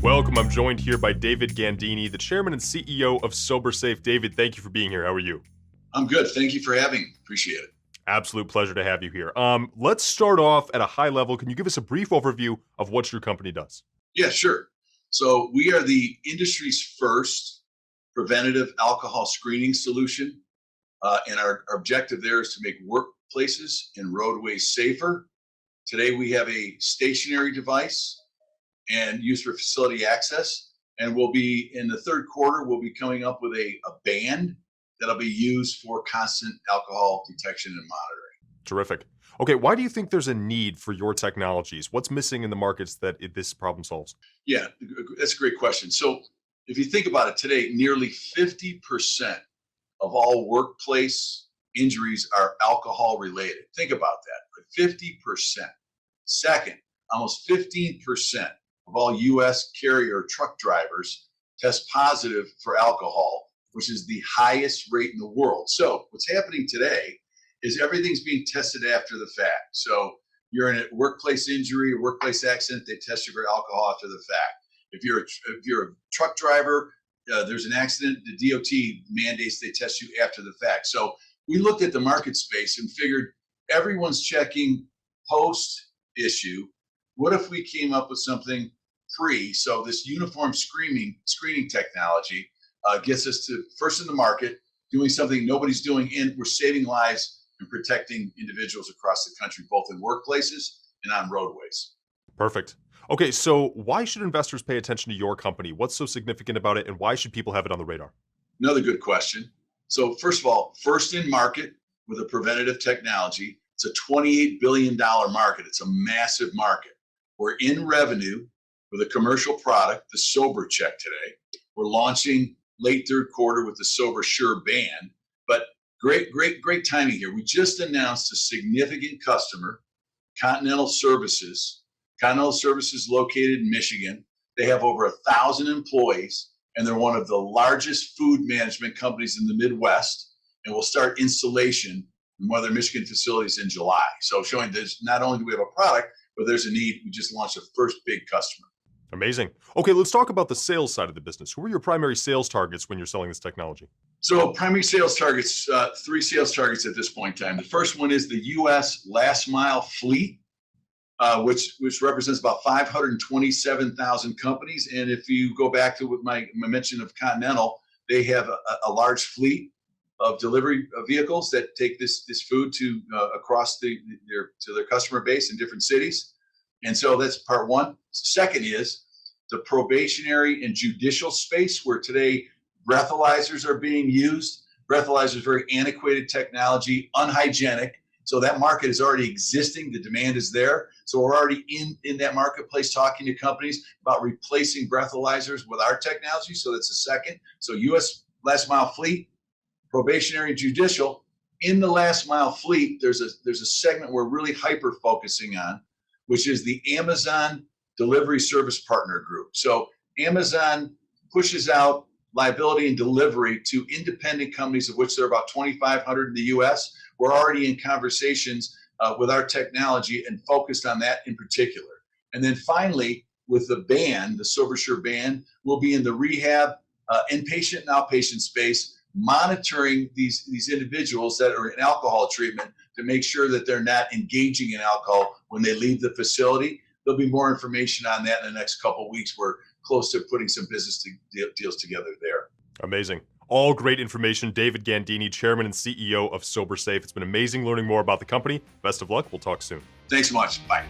Welcome. I'm joined here by David Gandini, the chairman and CEO of SOBRsafe. David, thank you for being here. How are you? I'm good. Thank you for having me. Appreciate it. Absolute pleasure to have you here. Let's start off at a high level. Can you give us a brief overview of what your company does? Yeah, sure. So we are the industry's first preventative alcohol screening solution. And our objective there is to make workplaces and roadways safer. Today, we have a stationary device and used for facility access. And we'll be in the third quarter, we'll be coming up with a band that'll be used for constant alcohol detection and monitoring. Terrific. Okay, why do you think there's a need for your technologies? What's missing in the markets that this problem solves? Yeah, that's a great question. So if you think about it today, nearly 50% of all workplace injuries are alcohol related. Think about that, but 50%. Second, almost 15% of all US carrier truck drivers test positive for alcohol, which is the highest rate in the world. So what's happening today is everything's being tested after the fact. So you're in a workplace injury, a workplace accident, they test you for alcohol after the fact. If you're a truck driver, there's an accident, the DOT mandates they test you after the fact. So we looked at the market space and figured everyone's checking post issue. What if we came up with something free? So this uniform screening technology gets us to first in the market, doing something nobody's doing, and we're saving lives and protecting individuals across the country, both in workplaces and on roadways. Perfect. Okay, so why should investors pay attention to your company? What's so significant about it, and why should people have it on the radar? Another good question. So first of all, first in market with a preventative technology. It's a $28 billion market. It's a massive market. We're in revenue with a commercial product, the SOBRcheck today. We're launching late third quarter with the SOBRsure band. But great timing here. We just announced a significant customer, Continental Services. Continental Services located in Michigan. They have over 1,000 employees, and they're one of the largest food management companies in the Midwest. And we'll start installation in one of their Michigan facilities in July. So showing that not only do we have a product, but there's a need. We just launched a first big customer. Amazing. Okay, let's talk about the sales side of the business. Who are your primary sales targets when you're selling this technology? So primary sales targets, three sales targets at this point in time. The first one is the U.S. last mile fleet, which represents about 527,000 companies. And if you go back to what my mention of Continental, they have a large fleet of delivery vehicles that take this food to across to their customer base in different cities. And so that's part one. Second is the probationary and judicial space, where today breathalyzers are being used. Breathalyzers, very antiquated technology, unhygienic. So that market is already existing. The demand is there. So we're already in that marketplace talking to companies about replacing breathalyzers with our technology. So that's a second. So U.S. last mile fleet, probationary and judicial. In the last mile fleet, there's a segment we're really hyper focusing on, which is the Amazon Delivery Service Partner Group. So Amazon pushes out liability and delivery to independent companies, of which there are about 2,500 in the US. We're already in conversations with our technology and focused on that in particular. And then finally, with the band, the SOBRsure band, we'll be in the rehab, inpatient and outpatient space, monitoring these individuals that are in alcohol treatment to make sure that they're not engaging in alcohol when they leave the facility. There'll be more information on that in the next couple of weeks. We're close to putting some business deals together there. Amazing. All great information. David Gandini, chairman and CEO of SOBRsafe. It's been amazing learning more about the company. Best of luck. We'll talk soon. Thanks so much. Bye.